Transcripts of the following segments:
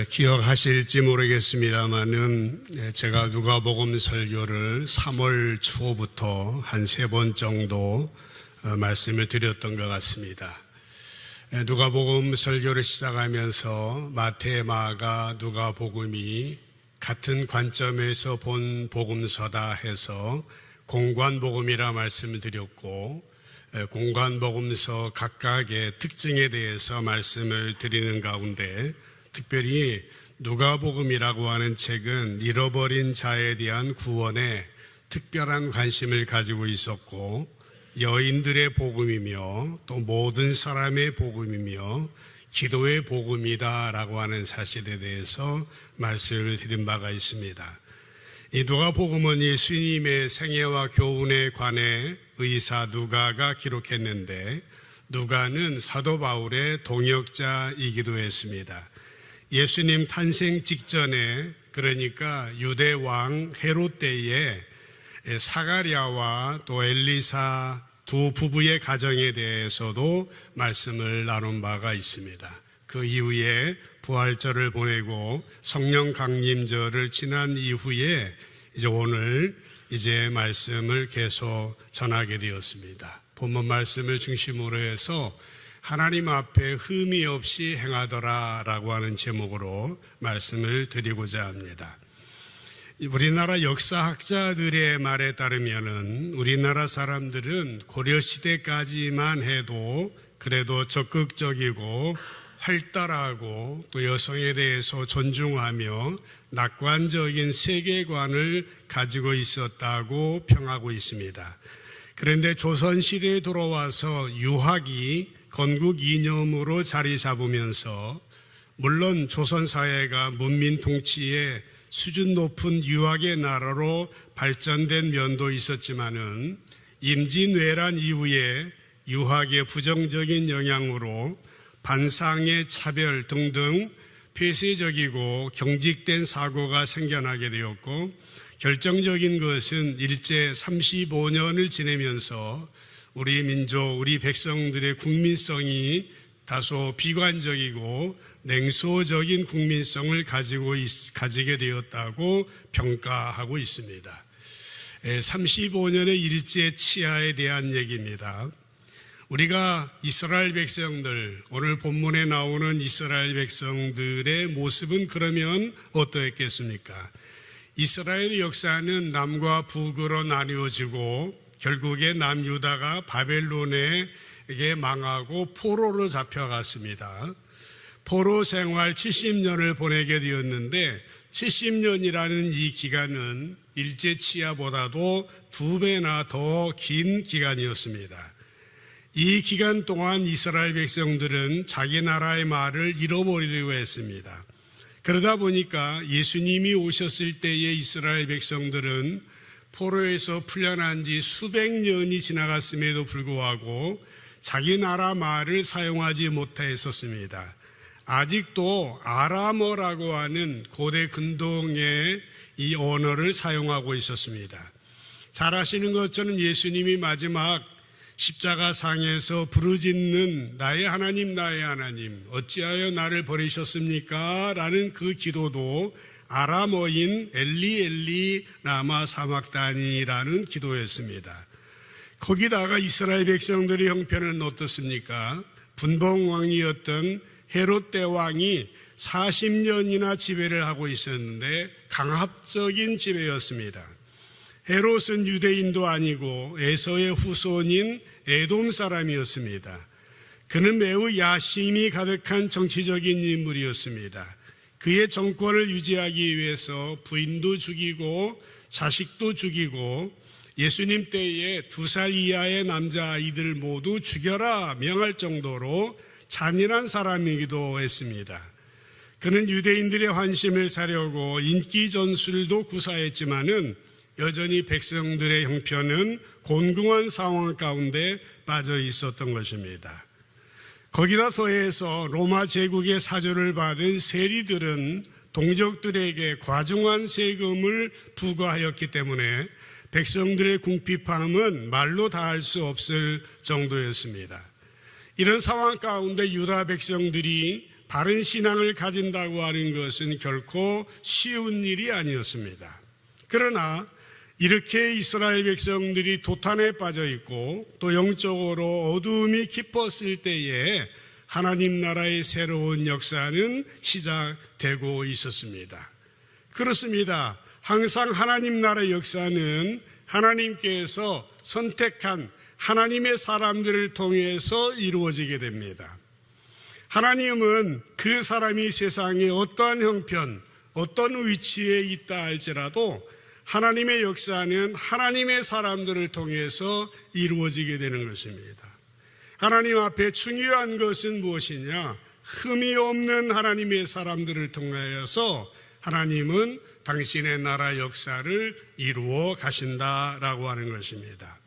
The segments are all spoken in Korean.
기억하실지 모르겠습니다만은 제가 누가복음 설교를 3월 초부터 한 3번 정도 말씀을 드렸던 것 같습니다. 누가복음 설교를 시작하면서 마태, 마가, 누가복음이 같은 관점에서 본 복음서다 해서 공관복음이라 말씀을 드렸고, 공관복음서 각각의 특징에 대해서 말씀을 드리는 가운데 특별히 누가복음이라고 하는 책은 잃어버린 자에 대한 구원에 특별한 관심을 가지고 있었고, 여인들의 복음이며 또 모든 사람의 복음이며 기도의 복음이다라고 하는 사실에 대해서 말씀을 드린 바가 있습니다. 이 누가복음은 예수님의 생애와 교훈에 관해 의사 누가가 기록했는데, 누가는 사도 바울의 동역자이기도 했습니다. 예수님 탄생 직전에, 그러니까 유대 왕 헤롯 때에 사가랴와 또 엘리사 두 부부의 가정에 대해서도 말씀을 나눈 바가 있습니다. 그 이후에 부활절을 보내고 성령 강림절을 지난 이후에 오늘 말씀을 계속 전하게 되었습니다. 본문 말씀을 중심으로 해서 하나님 앞에 흠이 없이 행하더라 라고 하는 제목으로 말씀을 드리고자 합니다. 우리나라 역사학자들의 말에 따르면은 우리나라 사람들은 고려시대까지만 해도 그래도 적극적이고 활달하고 또 여성에 대해서 존중하며 낙관적인 세계관을 가지고 있었다고 평하고 있습니다. 그런데 조선시대에 들어와서 유학이 건국 이념으로 자리 잡으면서, 물론 조선사회가 문민 통치에 수준 높은 유학의 나라로 발전된 면도 있었지만은 임진왜란 이후에 유학의 부정적인 영향으로 반상의 차별 등등 폐쇄적이고 경직된 사고가 생겨나게 되었고, 결정적인 것은 일제 35년을 지내면서 우리 민족, 우리 백성들의 국민성이 다소 비관적이고 냉소적인 국민성을 가지게 되었다고 평가하고 있습니다. 35년의 일제 치하에 대한 얘기입니다. 우리가 이스라엘 백성들, 오늘 본문에 나오는 이스라엘 백성들의 모습은 그러면 어떠했겠습니까? 이스라엘의 역사는 남과 북으로 나뉘어지고 결국에 남유다가 바벨론에게 망하고 포로로 잡혀갔습니다. 포로 생활 70년을 보내게 되었는데 70년이라는 이 기간은 일제 치하보다도 2배나 더 긴 기간이었습니다. 이 기간 동안 이스라엘 백성들은 자기 나라의 말을 잃어버리려고 했습니다. 그러다 보니까 예수님이 오셨을 때의 이스라엘 백성들은 포로에서 풀려난 지 수백 년이 지나갔음에도 불구하고 자기 나라 말을 사용하지 못했었습니다. 아직도 아람어라고 하는 고대 근동의 이 언어를 사용하고 있었습니다. 잘 아시는 것처럼 예수님이 마지막 십자가상에서 부르짖는 나의 하나님, 나의 하나님, 어찌하여 나를 버리셨습니까? 라는 그 기도도 아람어인 엘리 엘리 라마 사막다니라는 기도였습니다. 거기다가 이스라엘 백성들의 형편은 어떻습니까? 분봉왕이었던 헤롯 대왕이 40년이나 지배를 하고 있었는데 강압적인 지배였습니다. 헤롯은 유대인도 아니고 에서의 후손인 에돔 사람이었습니다. 그는 매우 야심이 가득한 정치적인 인물이었습니다. 그의 정권을 유지하기 위해서 부인도 죽이고 자식도 죽이고 예수님 때에 2살 이하의 남자아이들 모두 죽여라 명할 정도로 잔인한 사람이기도 했습니다. 그는 유대인들의 환심을 사려고 인기 전술도 구사했지만은 여전히 백성들의 형편은 곤궁한 상황 가운데 빠져 있었던 것입니다. 거기다 더해서 로마 제국의 사조를 받은 세리들은 동족들에게 과중한 세금을 부과하였기 때문에 백성들의 궁핍함은 말로 다할 수 없을 정도였습니다. 이런 상황 가운데 유다 백성들이 바른 신앙을 가진다고 하는 것은 결코 쉬운 일이 아니었습니다. 그러나 이렇게 이스라엘 백성들이 도탄에 빠져 있고 또 영적으로 어두움이 깊었을 때에 하나님 나라의 새로운 역사는 시작되고 있었습니다. 그렇습니다. 항상 하나님 나라의 역사는 하나님께서 선택한 하나님의 사람들을 통해서 이루어지게 됩니다. 하나님은 그 사람이 세상에 어떠한 형편, 어떤 위치에 있다 할지라도 하나님의 역사는 하나님의 사람들을 통해서 이루어지게 되는 것입니다. 하나님 앞에 중요한 것은 무엇이냐? 흠이 없는 하나님의 사람들을 통하여서 하나님은 당신의 나라 역사를 이루어 가신다라고 하는 것입니다.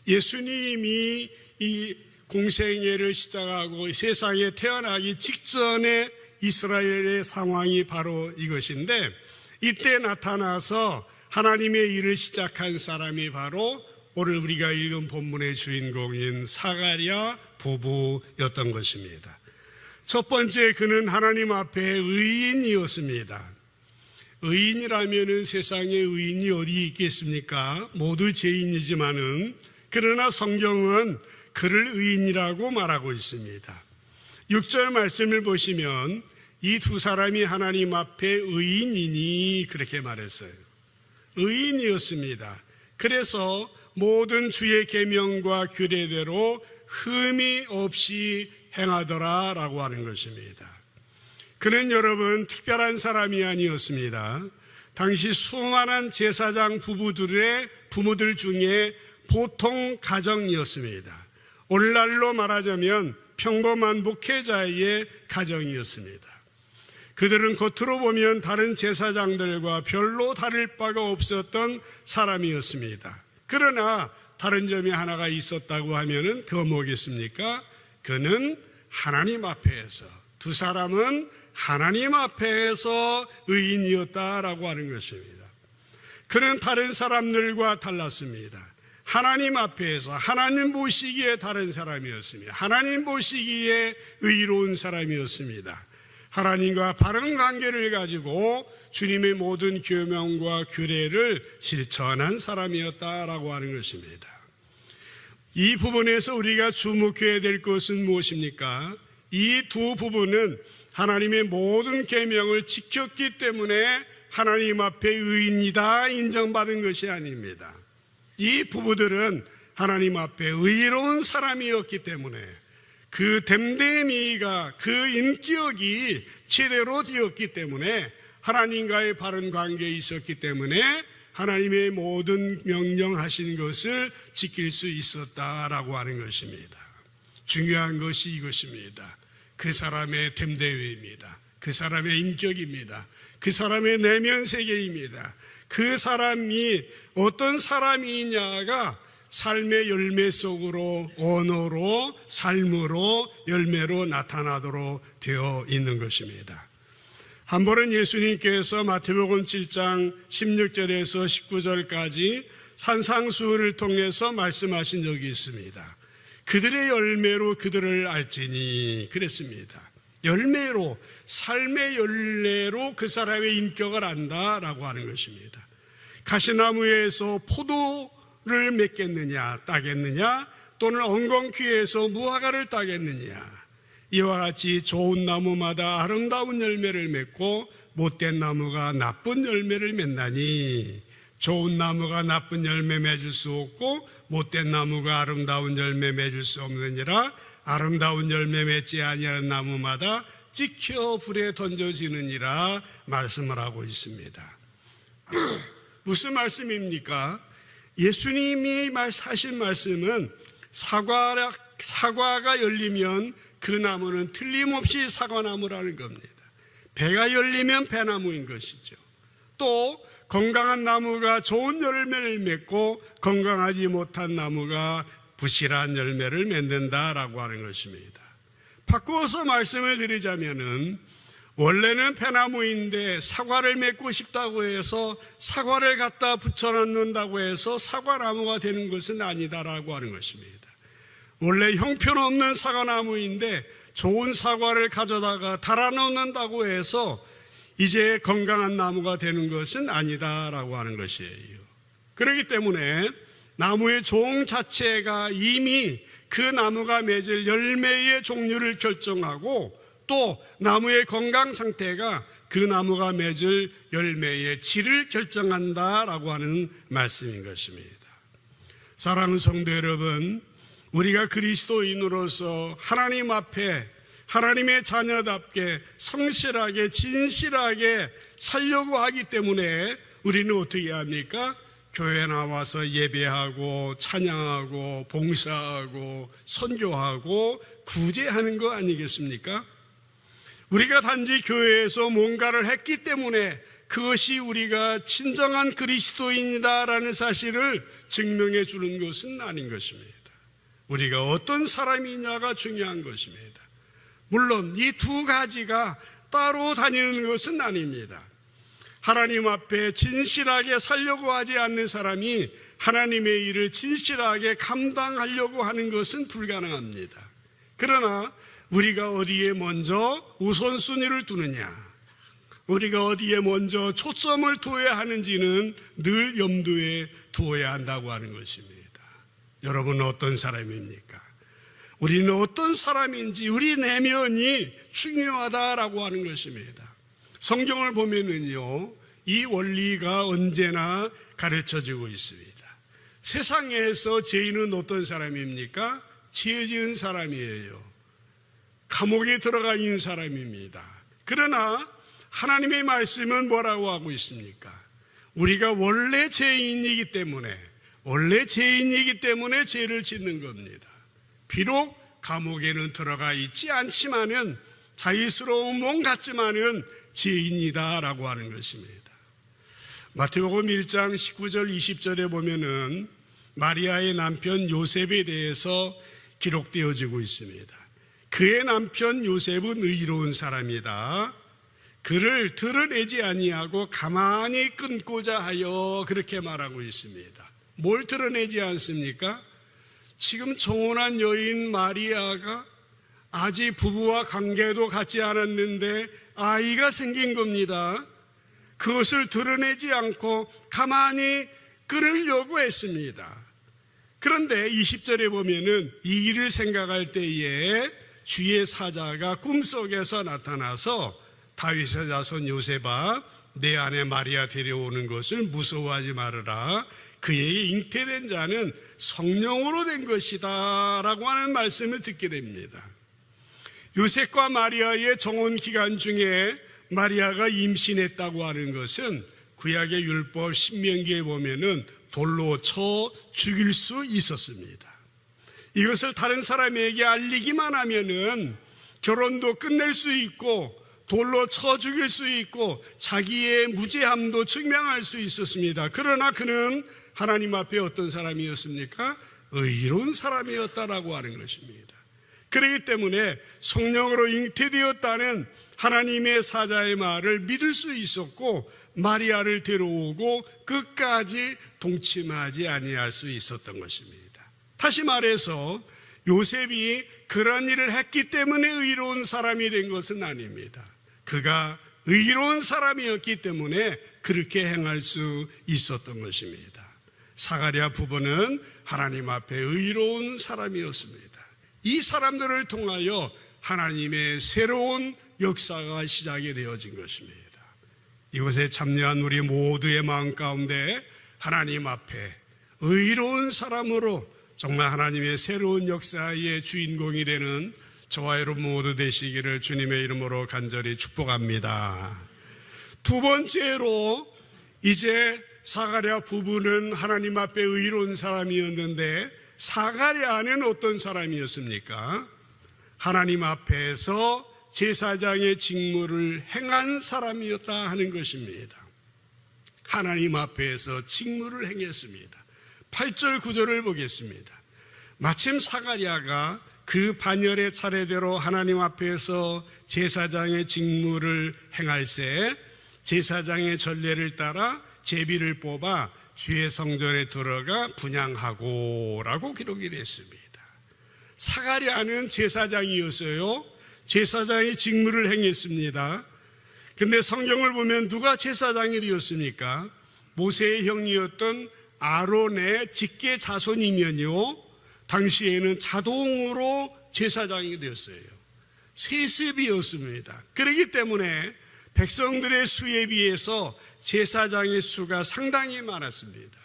예수님이 이 공생애를 시작하고 세상에 태어나기 직전에 이스라엘의 상황이 바로 이것인데, 이때 나타나서 하나님의 일을 시작한 사람이 바로 오늘 우리가 읽은 본문의 주인공인 사가랴 부부였던 것입니다. 첫 번째, 그는 하나님 앞에 의인이었습니다. 의인이라면 세상에 의인이 어디 있겠습니까? 모두 죄인이지만은, 그러나 성경은 그를 의인이라고 말하고 있습니다. 6절 말씀을 보시면 이 두 사람이 하나님 앞에 의인이니 그렇게 말했어요. 의인이었습니다. 그래서 모든 주의 계명과 규례대로 흠이 없이 행하더라라고 하는 것입니다. 그는 여러분 특별한 사람이 아니었습니다. 당시 수많은 제사장 부부들의 부모들 중에 보통 가정이었습니다. 오늘날로 말하자면 평범한 목회자의 가정이었습니다. 그들은 겉으로 보면 다른 제사장들과 별로 다를 바가 없었던 사람이었습니다. 그러나 다른 점이 하나가 있었다고 하면은 그 뭐겠습니까? 그는 하나님 앞에서, 두 사람은 하나님 앞에서 의인이었다라고 하는 것입니다. 그는 다른 사람들과 달랐습니다. 하나님 앞에서 하나님 보시기에 다른 사람이었습니다. 하나님 보시기에 의로운 사람이었습니다. 하나님과 바른 관계를 가지고 주님의 모든 계명과 규례를 실천한 사람이었다라고 하는 것입니다. 이 부분에서 우리가 주목해야 될 것은 무엇입니까? 이 두 부부는 하나님의 모든 계명을 지켰기 때문에 하나님 앞에 의인이다 인정받은 것이 아닙니다. 이 부부들은 하나님 앞에 의로운 사람이었기 때문에 그 됨됨이가, 그 인격이 제대로 되었기 때문에, 하나님과의 바른 관계에 있었기 때문에 하나님의 모든 명령하신 것을 지킬 수 있었다라고 하는 것입니다. 중요한 것이 이것입니다. 그 사람의 됨됨이입니다. 그 사람의 인격입니다. 그 사람의 내면 세계입니다. 그 사람이 어떤 사람이냐가 삶의 열매 속으로, 언어로, 삶으로, 열매로 나타나도록 되어 있는 것입니다. 한 번은 예수님께서 마태복음 7장 16절에서 19절까지 산상수훈을 통해서 말씀하신 적이 있습니다. 그들의 열매로 그들을 알지니 그랬습니다. 열매로, 삶의 열매로 그 사람의 인격을 안다라고 하는 것입니다. 가시나무에서 포도를 맺겠느냐, 따겠느냐, 또는 엉겅퀴에서 무화과를 따겠느냐. 이와 같이 좋은 나무마다 아름다운 열매를 맺고 못된 나무가 나쁜 열매를 맺나니, 좋은 나무가 나쁜 열매 맺을 수 없고 못된 나무가 아름다운 열매 맺을 수 없느니라. 아름다운 열매 맺지 아니하는 나무마다 찍혀 불에 던져지느니라 말씀을 하고 있습니다. 무슨 말씀입니까? 예수님이 하신 말씀은 사과가 열리면 그 나무는 틀림없이 사과나무라는 겁니다. 배가 열리면 배나무인 것이죠. 또 건강한 나무가 좋은 열매를 맺고 건강하지 못한 나무가 부실한 열매를 맺는다라고 하는 것입니다. 바꾸어서 말씀을 드리자면은, 원래는 배나무인데 사과를 맺고 싶다고 해서 사과를 갖다 붙여놓는다고 해서 사과나무가 되는 것은 아니다라고 하는 것입니다. 원래 형편없는 사과나무인데 좋은 사과를 가져다가 달아놓는다고 해서 이제 건강한 나무가 되는 것은 아니다라고 하는 것이에요. 그렇기 때문에 나무의 종 자체가 이미 그 나무가 맺을 열매의 종류를 결정하고 또 나무의 건강 상태가 그 나무가 맺을 열매의 질을 결정한다라고 하는 말씀인 것입니다. 사랑하는 성도 여러분, 우리가 그리스도인으로서 하나님 앞에 하나님의 자녀답게 성실하게 진실하게 살려고 하기 때문에 우리는 어떻게 합니까? 교회 나와서 예배하고 찬양하고 봉사하고 선교하고 구제하는 거 아니겠습니까? 우리가 단지 교회에서 뭔가를 했기 때문에 그것이 우리가 진정한 그리스도인이다라는 사실을 증명해 주는 것은 아닌 것입니다. 우리가 어떤 사람이냐가 중요한 것입니다. 물론 이 두 가지가 따로 다니는 것은 아닙니다. 하나님 앞에 진실하게 살려고 하지 않는 사람이 하나님의 일을 진실하게 감당하려고 하는 것은 불가능합니다. 그러나 우리가 어디에 먼저 우선순위를 두느냐, 우리가 어디에 먼저 초점을 두어야 하는지는 늘 염두에 두어야 한다고 하는 것입니다. 여러분은 어떤 사람입니까? 우리는 어떤 사람인지 우리 내면이 중요하다라고 하는 것입니다. 성경을 보면은요, 이 원리가 언제나 가르쳐지고 있습니다. 세상에서 죄인은 어떤 사람입니까? 죄 지은 사람이에요. 감옥에 들어가 있는 사람입니다. 그러나 하나님의 말씀은 뭐라고 하고 있습니까? 우리가 원래 죄인이기 때문에 죄를 짓는 겁니다. 비록 감옥에는 들어가 있지 않지만은 자유스러운 몸 같지만은 죄인이다라고 하는 것입니다. 마태복음 1장 19절 20절에 보면은 마리아의 남편 요셉에 대해서 기록되어지고 있습니다. 그의 남편 요셉은 의로운 사람이다. 그를 드러내지 아니하고 가만히 끊고자 하여 그렇게 말하고 있습니다. 뭘 드러내지 않습니까? 지금 정혼한 여인 마리아가 아직 부부와 관계도 갖지 않았는데 아이가 생긴 겁니다. 그것을 드러내지 않고 가만히 끊으려고 했습니다. 그런데 20절에 보면은 이 일을 생각할 때에 주의 사자가 꿈속에서 나타나서 다윗의 자손 요셉아, 내 아내 마리아 데려오는 것을 무서워하지 말아라. 그의 잉태된 자는 성령으로 된 것이다 라고 하는 말씀을 듣게 됩니다. 요셉과 마리아의 정혼 기간 중에 마리아가 임신했다고 하는 것은 구약의 율법 신명기에 보면은 돌로 쳐 죽일 수 있었습니다. 이것을 다른 사람에게 알리기만 하면은 결혼도 끝낼 수 있고 돌로 쳐 죽일 수 있고 자기의 무죄함도 증명할 수 있었습니다. 그러나 그는 하나님 앞에 어떤 사람이었습니까? 의로운 사람이었다라고 하는 것입니다. 그렇기 때문에 성령으로 잉태되었다는 하나님의 사자의 말을 믿을 수 있었고 마리아를 데려오고 끝까지 동침하지 아니할 수 있었던 것입니다. 다시 말해서 요셉이 그런 일을 했기 때문에 의로운 사람이 된 것은 아닙니다. 그가 의로운 사람이었기 때문에 그렇게 행할 수 있었던 것입니다. 사가랴 부부는 하나님 앞에 의로운 사람이었습니다. 이 사람들을 통하여 하나님의 새로운 역사가 시작이 되어진 것입니다. 이것에 참여한 우리 모두의 마음 가운데 하나님 앞에 의로운 사람으로 정말 하나님의 새로운 역사의 주인공이 되는 저와 여러분 모두 되시기를 주님의 이름으로 간절히 축복합니다. 두 번째로 이제 사가랴 부부는 하나님 앞에 의로운 사람이었는데 사가랴는 어떤 사람이었습니까? 하나님 앞에서 제사장의 직무를 행한 사람이었다 하는 것입니다. 하나님 앞에서 직무를 행했습니다. 8절 9절을 보겠습니다. 마침 사가랴가 그 반열의 차례대로 하나님 앞에서 제사장의 직무를 행할새 제사장의 전례를 따라 제비를 뽑아 주의 성전에 들어가 분향하고 라고 기록이 됐습니다. 사가랴는 제사장이었어요. 제사장의 직무를 행했습니다. 근데 성경을 보면 누가 제사장이 되었습니까? 모세의 형이었던 아론의 직계 자손이면요, 당시에는 자동으로 제사장이 되었어요. 세습이었습니다. 그렇기 때문에 백성들의 수에 비해서 제사장의 수가 상당히 많았습니다.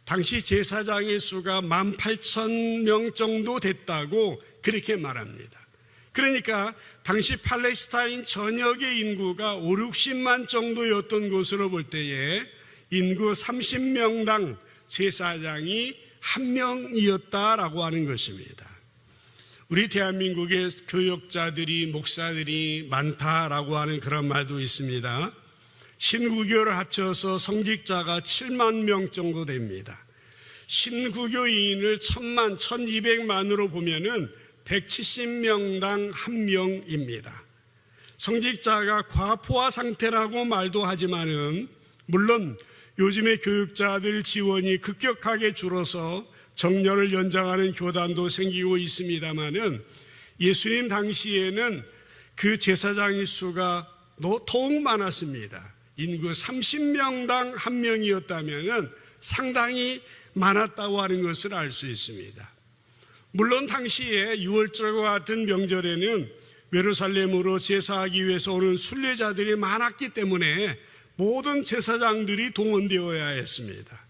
당시 제사장의 수가 18,000명 정도 됐다고 그렇게 말합니다. 그러니까 당시 팔레스타인 전역의 인구가 5, 60만 정도였던 것으로 볼 때에 인구 30명당 제사장이 1명이었다라고 하는 것입니다. 우리 대한민국의 교역자들이, 목사들이 많다라고 하는 그런 말도 있습니다. 신구교를 합쳐서 성직자가 7만 명 정도 됩니다. 신구교인을 1000만, 1200만으로 보면은 170명당 1명입니다. 성직자가 과포화 상태라고 말도 하지만은, 물론 요즘의 교육자들 지원이 급격하게 줄어서 정년을 연장하는 교단도 생기고 있습니다만은, 예수님 당시에는 그 제사장의 수가 더욱 많았습니다. 인구 30명당 1명이었다면 상당히 많았다고 하는 것을 알 수 있습니다. 물론 당시에 유월절과 같은 명절에는 예루살렘으로 제사하기 위해서 오는 순례자들이 많았기 때문에 모든 제사장들이 동원되어야 했습니다.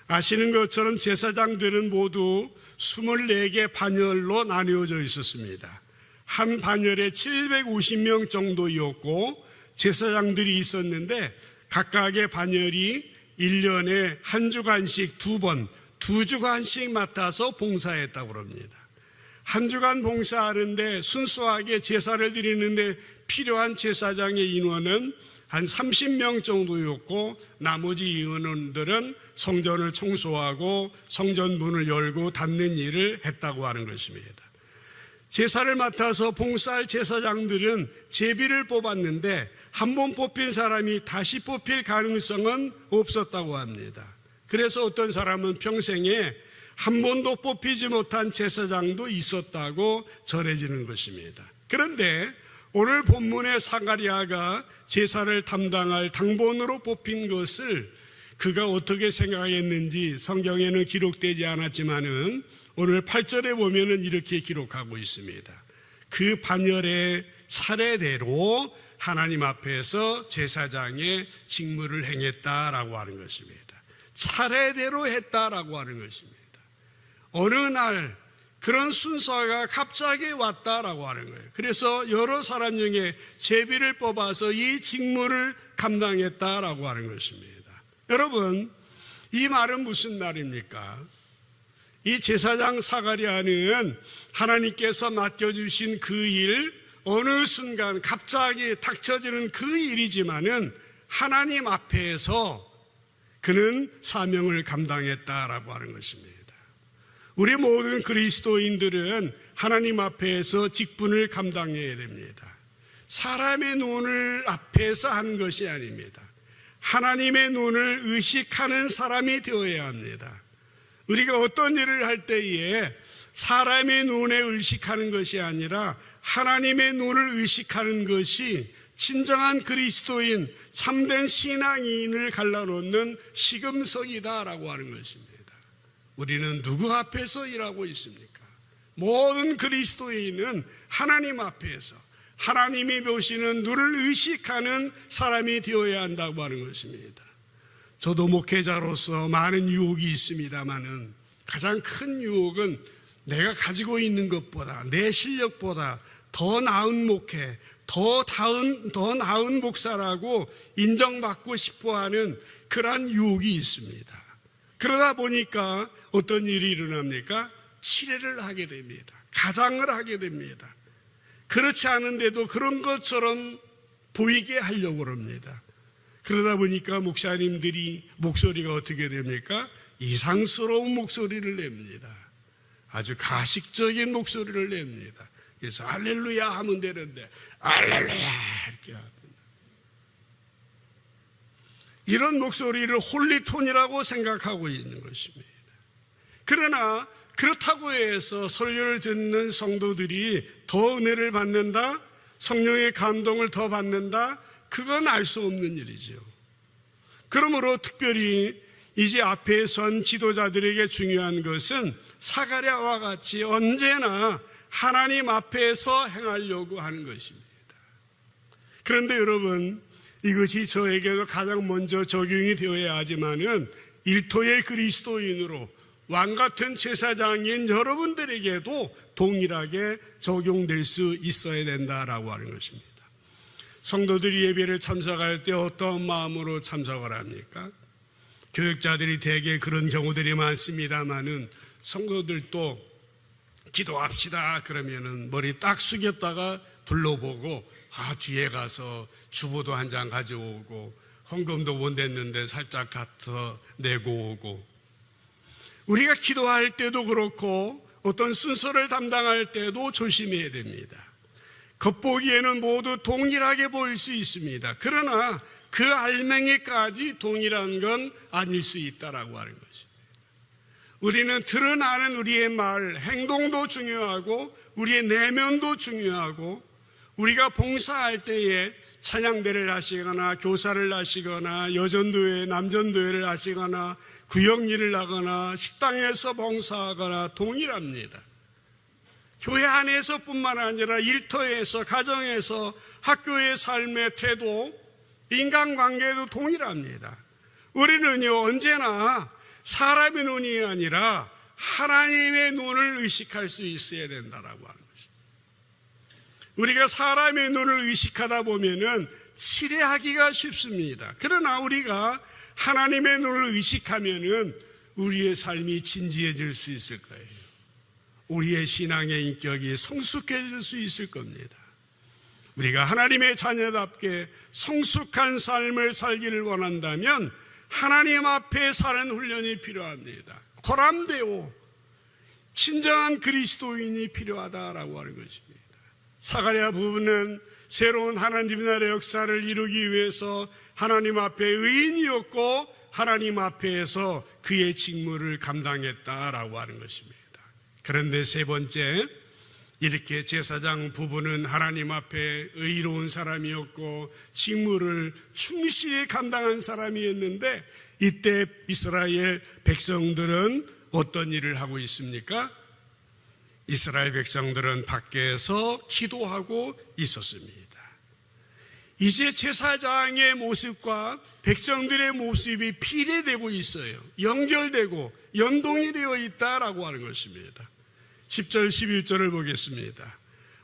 아시는 것처럼 제사장들은 모두 24개 반열로 나뉘어져 있었습니다. 한 반열에 750명 정도였고 제사장들이 있었는데, 각각의 반열이 1년에 한 주간씩 2번, 2주간씩 맡아서 봉사했다고 합니다. 한 주간 봉사하는데 순수하게 제사를 드리는데 필요한 제사장의 인원은 한 30명 정도였고, 나머지 인원들은 성전을 청소하고 성전 문을 열고 닫는 일을 했다고 하는 것입니다. 제사를 맡아서 봉사할 제사장들은 제비를 뽑았는데 한 번 뽑힌 사람이 다시 뽑힐 가능성은 없었다고 합니다. 그래서 어떤 사람은 평생에 한 번도 뽑히지 못한 제사장도 있었다고 전해지는 것입니다. 그런데 오늘 본문의 사가랴가 제사를 담당할 당본으로 뽑힌 것을 그가 어떻게 생각했는지 성경에는 기록되지 않았지만은 오늘 8절에 보면은 이렇게 기록하고 있습니다. 그 반열의 차례대로 하나님 앞에서 제사장의 직무를 행했다라고 하는 것입니다. 차례대로 했다라고 하는 것입니다. 어느 날 그런 순서가 갑자기 왔다라고 하는 거예요. 그래서 여러 사람 중에 제비를 뽑아서 이 직무를 감당했다라고 하는 것입니다. 여러분, 이 말은 무슨 말입니까? 이 제사장 사가랴는 하나님께서 맡겨주신 그 일, 어느 순간 갑자기 닥쳐지는 그 일이지만은 하나님 앞에서 그는 사명을 감당했다라고 하는 것입니다. 우리 모든 그리스도인들은 하나님 앞에서 직분을 감당해야 됩니다. 사람의 눈을 앞에서 하는 것이 아닙니다. 하나님의 눈을 의식하는 사람이 되어야 합니다. 우리가 어떤 일을 할 때에 사람의 눈에 의식하는 것이 아니라 하나님의 눈을 의식하는 것이 진정한 그리스도인, 참된 신앙인을 갈라놓는 시금석이다라고 하는 것입니다. 우리는 누구 앞에서 일하고 있습니까? 모든 그리스도인은 하나님 앞에서 하나님이 보시는 눈을 의식하는 사람이 되어야 한다고 하는 것입니다. 저도 목회자로서 많은 유혹이 있습니다만은 가장 큰 유혹은 내가 가지고 있는 것보다, 내 실력보다 더 나은 목회, 더 나은 목사라고 인정받고 싶어하는 그러한 유혹이 있습니다. 그러다 보니까 어떤 일이 일어납니까? 치레를 하게 됩니다. 가장을 하게 됩니다. 그렇지 않은데도 그런 것처럼 보이게 하려고 합니다. 그러다 보니까 목사님들이 목소리가 어떻게 됩니까? 이상스러운 목소리를 냅니다. 아주 가식적인 목소리를 냅니다. 그래서 할렐루야 하면 되는데 할렐루야 이렇게 합니다. 이런 목소리를 홀리톤이라고 생각하고 있는 것입니다. 그러나 그렇다고 해서 설교를 듣는 성도들이 더 은혜를 받는다? 성령의 감동을 더 받는다? 그건 알 수 없는 일이죠. 그러므로 특별히 이제 앞에 선 지도자들에게 중요한 것은 사가랴와 같이 언제나 하나님 앞에서 행하려고 하는 것입니다. 그런데 여러분, 이것이 저에게도 가장 먼저 적용이 되어야 하지만은 일토의 그리스도인으로 왕같은 제사장인 여러분들에게도 동일하게 적용될 수 있어야 된다라고 하는 것입니다. 성도들이 예배를 참석할 때 어떤 마음으로 참석을 합니까? 교육자들이 대개 그런 경우들이 많습니다만은 성도들도 기도합시다 그러면은 머리 딱 숙였다가 둘러보고 뒤에 가서 주보도 한 장 가져오고 헌금도 못 냈는데 살짝 갖다 내고 오고, 우리가 기도할 때도 그렇고 어떤 순서를 담당할 때도 조심해야 됩니다. 겉보기에는 모두 동일하게 보일 수 있습니다. 그러나 그 알맹이까지 동일한 건 아닐 수 있다라고 하는 것입니다. 우리는 드러나는 우리의 말, 행동도 중요하고 우리의 내면도 중요하고, 우리가 봉사할 때에 찬양대를 하시거나 교사를 하시거나 여전도회, 남전도회를 하시거나 구역일을 하거나 식당에서 봉사하거나 동일합니다. 교회 안에서뿐만 아니라 일터에서, 가정에서, 학교의 삶의 태도, 인간관계도 동일합니다. 우리는요, 언제나 사람의 눈이 아니라 하나님의 눈을 의식할 수 있어야 된다라고 하는 것입니다. 우리가 사람의 눈을 의식하다 보면은 치레하기가 쉽습니다. 그러나 우리가 하나님의 눈을 의식하면은 우리의 삶이 진지해질 수 있을 거예요. 우리의 신앙의 인격이 성숙해질 수 있을 겁니다. 우리가 하나님의 자녀답게 성숙한 삶을 살기를 원한다면 하나님 앞에 사는 훈련이 필요합니다. 고람되고 진정한 그리스도인이 필요하다라고 하는 것입니다. 사가랴 부부는 새로운 하나님 나라의 역사를 이루기 위해서 하나님 앞에 의인이었고 하나님 앞에서 그의 직무를 감당했다라고 하는 것입니다. 그런데 세 번째, 이렇게 제사장 부부는 하나님 앞에 의로운 사람이었고 직무를 충실히 감당한 사람이었는데, 이때 이스라엘 백성들은 어떤 일을 하고 있습니까? 이스라엘 백성들은 밖에서 기도하고 있었습니다. 이제 제사장의 모습과 백성들의 모습이 비례되고 있어요. 연결되고 연동이 되어 있다라고 하는 것입니다. 10절 11절을 보겠습니다.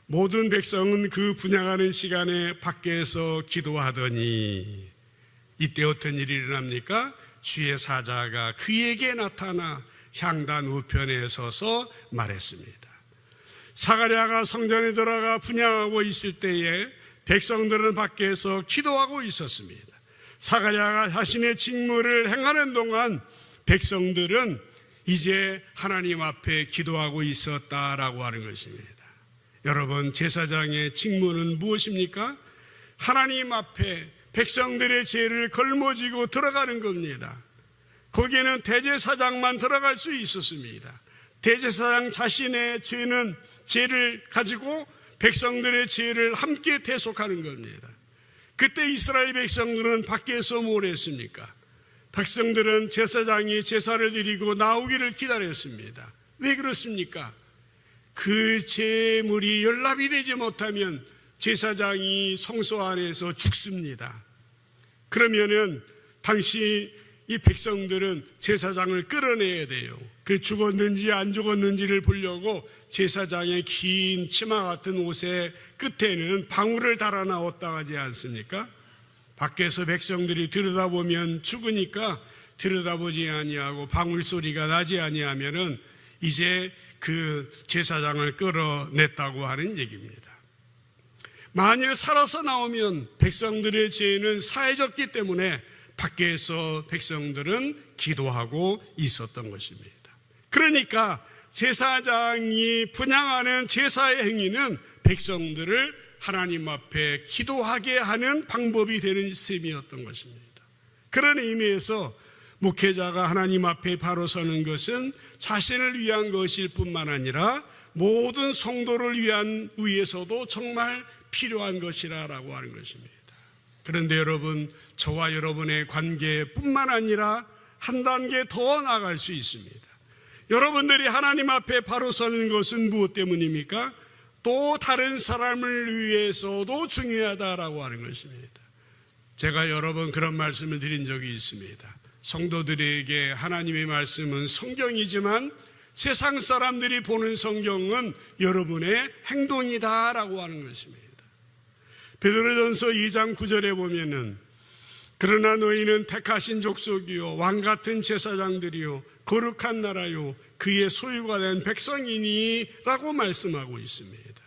모든 백성은 그 분향하는 시간에 밖에서 기도하더니, 이때 어떤 일이 일어납니까? 주의 사자가 그에게 나타나 향단 우편에 서서 말했습니다. 사가랴가 성전에 들어가 분향하고 있을 때에 백성들은 밖에서 기도하고 있었습니다. 사가랴가 자신의 직무를 행하는 동안 백성들은 이제 하나님 앞에 기도하고 있었다라고 하는 것입니다. 여러분, 제사장의 직무는 무엇입니까? 하나님 앞에 백성들의 죄를 걸머쥐고 들어가는 겁니다. 거기에는 대제사장만 들어갈 수 있었습니다. 대제사장 자신의 죄를 가지고 백성들의 죄를 함께 대속하는 겁니다. 그때 이스라엘 백성들은 밖에서 뭘 했습니까? 백성들은 제사장이 제사를 드리고 나오기를 기다렸습니다. 왜 그렇습니까? 그 제물이 연락이 되지 못하면 제사장이 성소 안에서 죽습니다. 그러면은 당시 이 백성들은 제사장을 끌어내야 돼요. 그 죽었는지 안 죽었는지를 보려고 제사장의 긴 치마 같은 옷의 끝에는 방울을 달아 나왔다 하지 않습니까? 밖에서 백성들이 들여다보면 죽으니까 들여다보지 아니하고 방울 소리가 나지 아니하면은 이제 그 제사장을 끌어냈다고 하는 얘기입니다. 만일 살아서 나오면 백성들의 죄는 사해졌기 때문에 밖에서 백성들은 기도하고 있었던 것입니다. 그러니까 제사장이 분향하는 제사의 행위는 백성들을 하나님 앞에 기도하게 하는 방법이 되는 셈이었던 것입니다. 그런 의미에서 목회자가 하나님 앞에 바로 서는 것은 자신을 위한 것일 뿐만 아니라 모든 성도를 위해서도 정말 필요한 것이라고 하는 것입니다. 그런데 여러분, 저와 여러분의 관계뿐만 아니라 한 단계 더 나아갈 수 있습니다. 여러분들이 하나님 앞에 바로 서는 것은 무엇 때문입니까? 또 다른 사람을 위해서도 중요하다라고 하는 것입니다. 제가 여러 번 그런 말씀을 드린 적이 있습니다. 성도들에게 하나님의 말씀은 성경이지만 세상 사람들이 보는 성경은 여러분의 행동이다라고 하는 것입니다. 베드로전서 2장 9절에 보면은 그러나 너희는 택하신 족속이요 왕같은 제사장들이요 거룩한 나라요 그의 소유가 된 백성이니 라고 말씀하고 있습니다.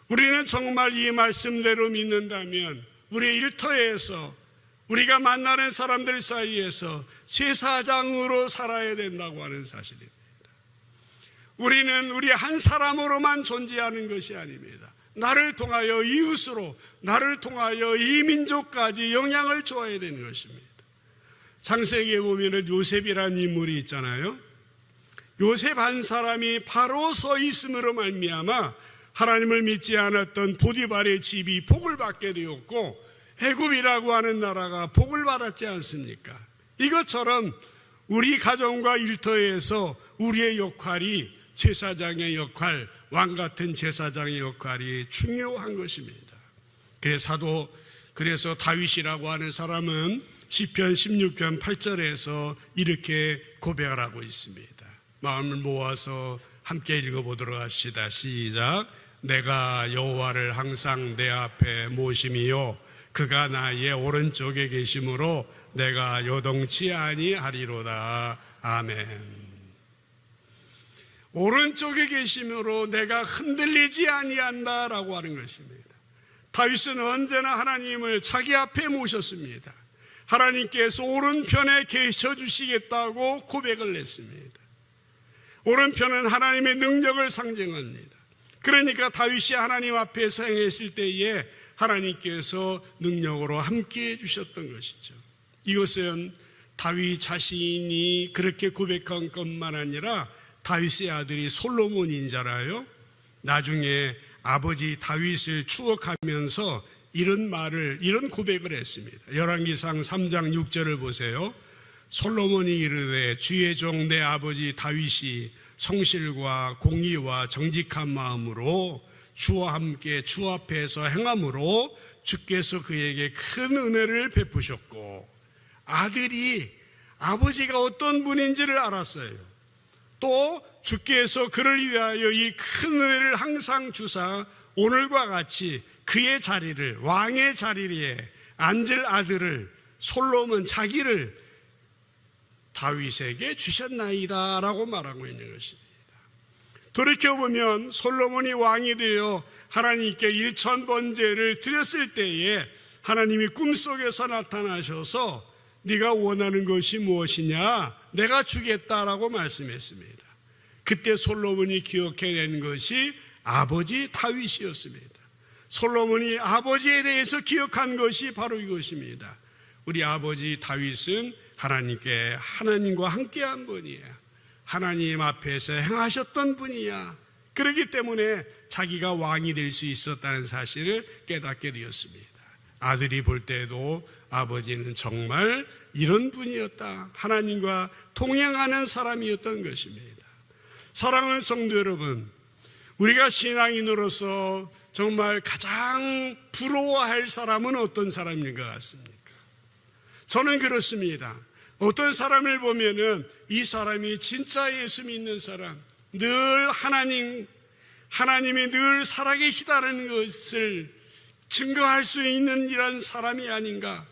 우리는 정말 이 말씀대로 믿는다면 우리의 일터에서 우리가 만나는 사람들 사이에서 제사장으로 살아야 된다고 하는 사실입니다. 우리는 우리 한 사람으로만 존재하는 것이 아닙니다. 나를 통하여 이웃으로, 나를 통하여 이 민족까지 영향을 줘야 되는 것입니다. 창세기에 보면 요셉이라는 인물이 있잖아요. 요셉 한 사람이 바로 서 있음으로 말미암아 하나님을 믿지 않았던 보디발의 집이 복을 받게 되었고 애굽이라고 하는 나라가 복을 받았지 않습니까? 이것처럼 우리 가정과 일터에서 우리의 역할이 제사장의 역할, 왕같은 제사장의 역할이 중요한 것입니다. 그래서 다윗이라고 하는 사람은 시편 16편 8절에서 이렇게 고백을 하고 있습니다. 마음을 모아서 함께 읽어보도록 합시다. 시작. 내가 여호와를 항상 내 앞에 모심이요 그가 나의 오른쪽에 계심으로 내가 요동치 아니하리로다. 아멘. 오른쪽에 계심으로 내가 흔들리지 아니한다라고 하는 것입니다. 다윗은 언제나 하나님을 자기 앞에 모셨습니다. 하나님께서 오른편에 계셔주시겠다고 고백을 했습니다. 오른편은 하나님의 능력을 상징합니다. 그러니까 다윗이 하나님 앞에서 행했을 때에 하나님께서 능력으로 함께해 주셨던 것이죠. 이것은 다윗 자신이 그렇게 고백한 것만 아니라 다윗의 아들이 솔로몬이잖아요. 나중에 아버지 다윗을 추억하면서 이런 고백을 했습니다. 열왕기상 3장 6절을 보세요. 솔로몬이 이르되 주의 종 내 아버지 다윗이 성실과 공의와 정직한 마음으로 주와 함께 주 앞에서 행함으로 주께서 그에게 큰 은혜를 베푸셨고 아들이 아버지가 어떤 분인지를 알았어요. 또 주께서 그를 위하여 이 큰 은혜를 항상 주사 오늘과 같이 그의 자리를 왕의 자리에 앉을 아들을 솔로몬 자기를 다윗에게 주셨나이다 라고 말하고 있는 것입니다. 돌이켜보면 솔로몬이 왕이 되어 하나님께 1000번제를 드렸을 때에 하나님이 꿈속에서 나타나셔서 네가 원하는 것이 무엇이냐 내가 주겠다라고 말씀했습니다. 그때 솔로몬이 기억해낸 것이 아버지 다윗이었습니다. 솔로몬이 아버지에 대해서 기억한 것이 바로 이것입니다. 우리 아버지 다윗은 하나님과 함께한 분이에요. 하나님 앞에서 행하셨던 분이야. 그렇기 때문에 자기가 왕이 될 수 있었다는 사실을 깨닫게 되었습니다. 아들이 볼 때도 아버지는 정말 이런 분이었다. 하나님과 동행하는 사람이었던 것입니다. 사랑하는 성도 여러분, 우리가 신앙인으로서 정말 가장 부러워할 사람은 어떤 사람인 것 같습니까? 저는 그렇습니다. 어떤 사람을 보면은 이 사람이 진짜 예수 믿는 사람, 늘 하나님이 늘 살아계시다는 것을 증거할 수 있는 이런 사람이 아닌가.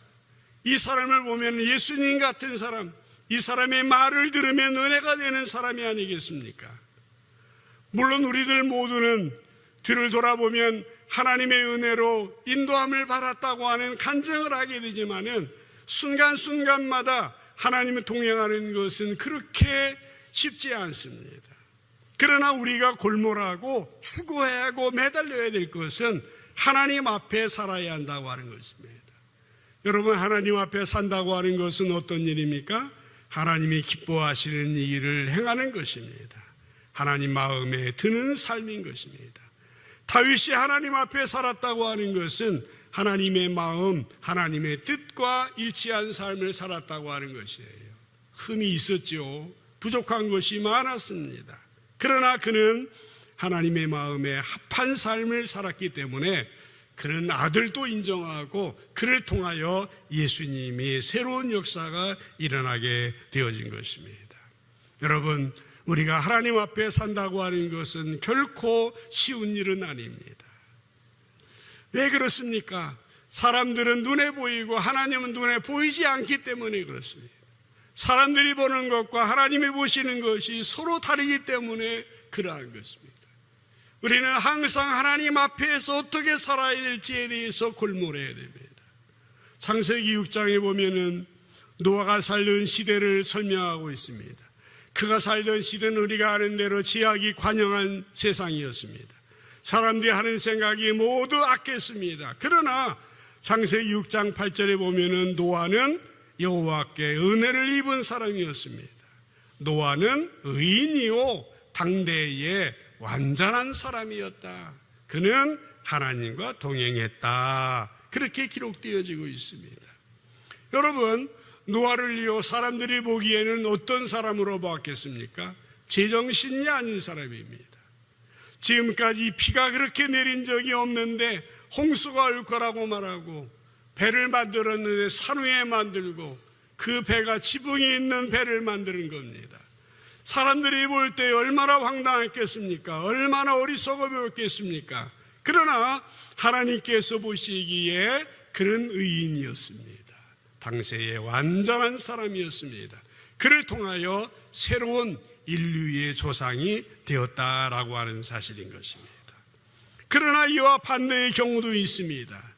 이 사람을 보면 예수님 같은 사람, 이 사람의 말을 들으면 은혜가 되는 사람이 아니겠습니까? 물론 우리들 모두는 뒤를 돌아보면 하나님의 은혜로 인도함을 받았다고 하는 간증을 하게 되지만은 순간순간마다 하나님을 동행하는 것은 그렇게 쉽지 않습니다. 그러나 우리가 골몰하고 추구해야 하고 매달려야 될 것은 하나님 앞에 살아야 한다고 하는 것입니다. 여러분, 하나님 앞에 산다고 하는 것은 어떤 일입니까? 하나님이 기뻐하시는 일을 행하는 것입니다. 하나님 마음에 드는 삶인 것입니다. 다윗이 하나님 앞에 살았다고 하는 것은 하나님의 마음, 하나님의 뜻과 일치한 삶을 살았다고 하는 것이에요. 흠이 있었죠. 부족한 것이 많았습니다. 그러나 그는 하나님의 마음에 합한 삶을 살았기 때문에 그는 아들도 인정하고 그를 통하여 예수님이 새로운 역사가 일어나게 되어진 것입니다. 여러분, 우리가 하나님 앞에 산다고 하는 것은 결코 쉬운 일은 아닙니다. 왜 그렇습니까? 사람들은 눈에 보이고 하나님은 눈에 보이지 않기 때문에 그렇습니다. 사람들이 보는 것과 하나님이 보시는 것이 서로 다르기 때문에 그러한 것입니다. 우리는 항상 하나님 앞에서 어떻게 살아야 될지에 대해서 골몰해야 됩니다. 창세기 6장에 보면은 노아가 살던 시대를 설명하고 있습니다. 그가 살던 시대는 우리가 아는 대로 죄악이 관영한 세상이었습니다. 사람들이 하는 생각이 모두 악했습니다. 그러나 창세기 6장 8절에 보면은 노아는 여호와께 은혜를 입은 사람이었습니다. 노아는 의인이요 당대에 완전한 사람이었다. 그는 하나님과 동행했다. 그렇게 기록되어지고 있습니다. 여러분, 노아를요 사람들이 보기에는 어떤 사람으로 보았겠습니까? 제정신이 아닌 사람입니다. 지금까지 비가 그렇게 내린 적이 없는데 홍수가 올 거라고 말하고 배를 만들었는데 산 위에 만들고 그 배가 지붕이 있는 배를 만드는 겁니다. 사람들이 볼 때 얼마나 황당했겠습니까? 얼마나 어리석어 보였겠습니까? 그러나 하나님께서 보시기에 그는 의인이었습니다. 당시에 완전한 사람이었습니다. 그를 통하여 새로운 인류의 조상이 되었다라고 하는 사실인 것입니다. 그러나 이와 반대의 경우도 있습니다.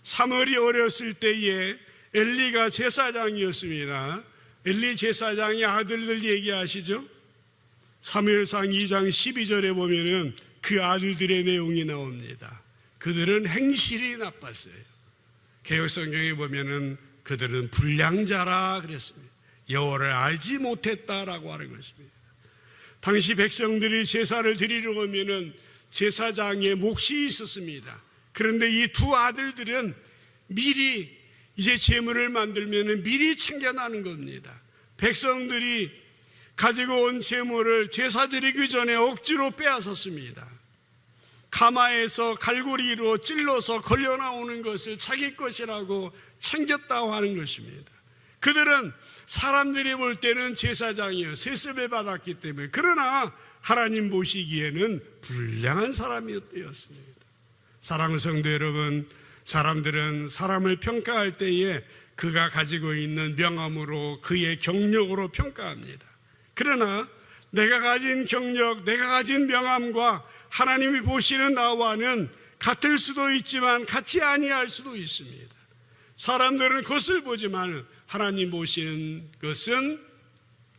사무엘이 어렸을 때에 엘리가 제사장이었습니다. 엘리 제사장이 아들들 얘기하시죠. 사무엘상 2장 12절에 보면은 그 아들들의 내용이 나옵니다. 그들은 행실이 나빴어요. 개역성경에 보면은 그들은 불량자라 그랬습니다. 여호와를 알지 못했다라고 하는 것입니다. 당시 백성들이 제사를 드리려고 하면은 제사장의 몫이 있었습니다. 그런데 이 두 아들들은 미리 이제 제물을 만들면은 미리 챙겨나는 겁니다. 백성들이 가지고 온 제물을 제사 드리기 전에 억지로 빼앗았습니다. 가마에서 갈고리로 찔러서 걸려 나오는 것을 자기 것이라고 챙겼다고 하는 것입니다. 그들은 사람들이 볼 때는 제사장이요 세습을 받았기 때문에, 그러나 하나님 보시기에는 불량한 사람이었습니다. 사랑하는 성도 여러분, 사람들은 사람을 평가할 때에 그가 가지고 있는 명함으로 그의 경력으로 평가합니다. 그러나 내가 가진 경력, 내가 가진 명함과 하나님이 보시는 나와는 같을 수도 있지만 같지 아니할 수도 있습니다. 사람들은 그것을 보지만 하나님 보시는 것은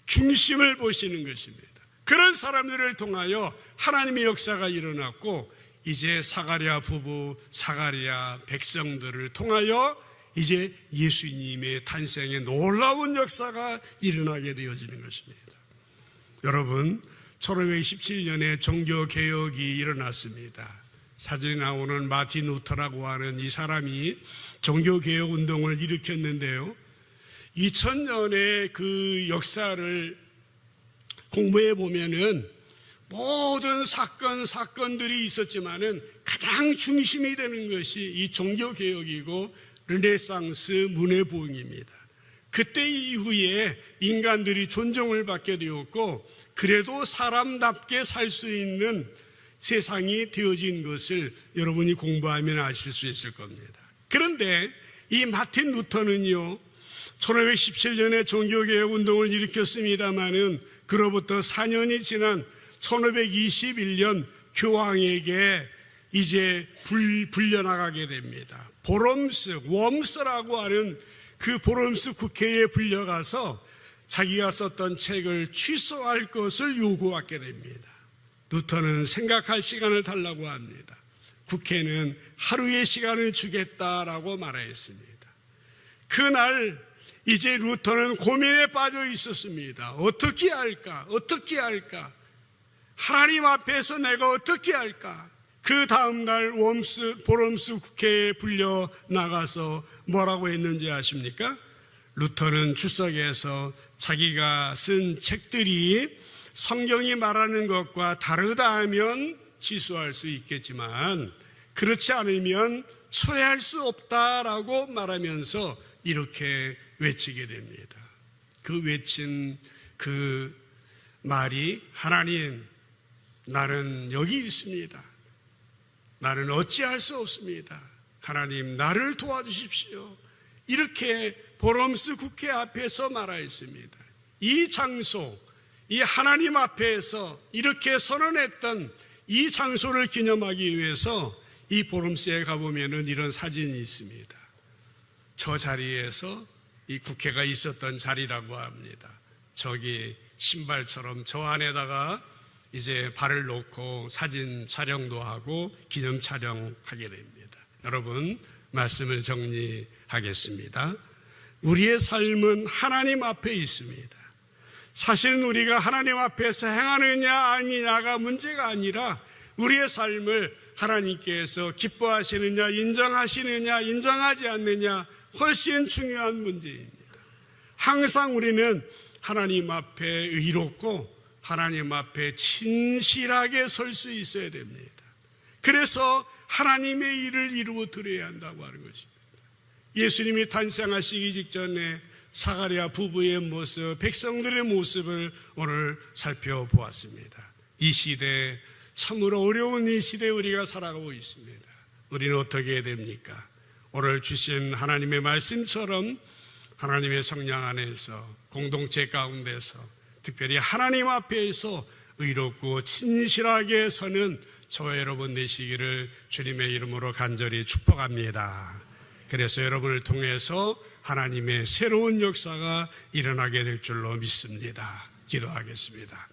중심을 보시는 것입니다. 그런 사람들을 통하여 하나님의 역사가 일어났고, 이제 사가랴 부부, 사가랴 백성들을 통하여 이제 예수님의 탄생의 놀라운 역사가 일어나게 되어지는 것입니다. 여러분, 1527년에 종교개혁이 일어났습니다. 사진에 나오는 마틴 루터라고 하는 이 사람이 종교개혁 운동을 일으켰는데요, 2000년의 그 역사를 공부해 보면은 모든 사건들이 있었지만은 가장 중심이 되는 것이 이 종교개혁이고 르네상스 문해부흥입니다. 그때 이후에 인간들이 존중을 받게 되었고, 그래도 사람답게 살 수 있는 세상이 되어진 것을 여러분이 공부하면 아실 수 있을 겁니다. 그런데 이 마틴 루터는요, 1517년에 종교개혁 운동을 일으켰습니다마는 그로부터 4년이 지난 1521년 교황에게 이제 불려나가게 됩니다. 웜스라고 하는 그 보럼스 국회에 불려가서 자기가 썼던 책을 취소할 것을 요구하게 됩니다. 루터는 생각할 시간을 달라고 합니다. 국회는 하루의 시간을 주겠다라고 말했습니다. 그날 이제 루터는 고민에 빠져 있었습니다. 어떻게 할까? 하나님 앞에서 내가 어떻게 할까? 그 다음날 보럼스 국회에 불려 나가서 뭐라고 했는지 아십니까? 루터는 출석에서 자기가 쓴 책들이 성경이 말하는 것과 다르다 하면 취소할 수 있겠지만 그렇지 않으면 초래할 수 없다라고 말하면서 이렇게 외치게 됩니다. 그 외친 그 말이 하나님, 나는 여기 있습니다. 나는 어찌할 수 없습니다. 하나님, 나를 도와주십시오. 이렇게 보럼스 국회 앞에서 말하였습니다. 이 장소, 이 하나님 앞에서 이렇게 선언했던 이 장소를 기념하기 위해서 이 보럼스에 가보면은 이런 사진이 있습니다. 저 자리에서 이 국회가 있었던 자리라고 합니다. 저기 신발처럼 저 안에다가 이제 발을 놓고 사진 촬영도 하고 기념 촬영하게 됩니다. 여러분, 말씀을 정리하겠습니다. 우리의 삶은 하나님 앞에 있습니다. 사실은 우리가 하나님 앞에서 행하느냐 아니냐가 문제가 아니라 우리의 삶을 하나님께서 기뻐하시느냐, 인정하시느냐, 인정하지 않느냐 훨씬 중요한 문제입니다. 항상 우리는 하나님 앞에 의롭고 하나님 앞에 진실하게 설 수 있어야 됩니다. 그래서 하나님의 일을 이루어 드려야 한다고 하는 것입니다. 예수님이 탄생하시기 직전에 사가랴 부부의 모습, 백성들의 모습을 오늘 살펴보았습니다. 이 시대, 참으로 어려운 이 시대에 우리가 살아가고 있습니다. 우리는 어떻게 해야 됩니까? 오늘 주신 하나님의 말씀처럼 하나님의 성령 안에서 공동체 가운데서 특별히 하나님 앞에서 의롭고 진실하게 서는 저와 여러분 되시기를 주님의 이름으로 간절히 축복합니다. 그래서 여러분을 통해서 하나님의 새로운 역사가 일어나게 될 줄로 믿습니다. 기도하겠습니다.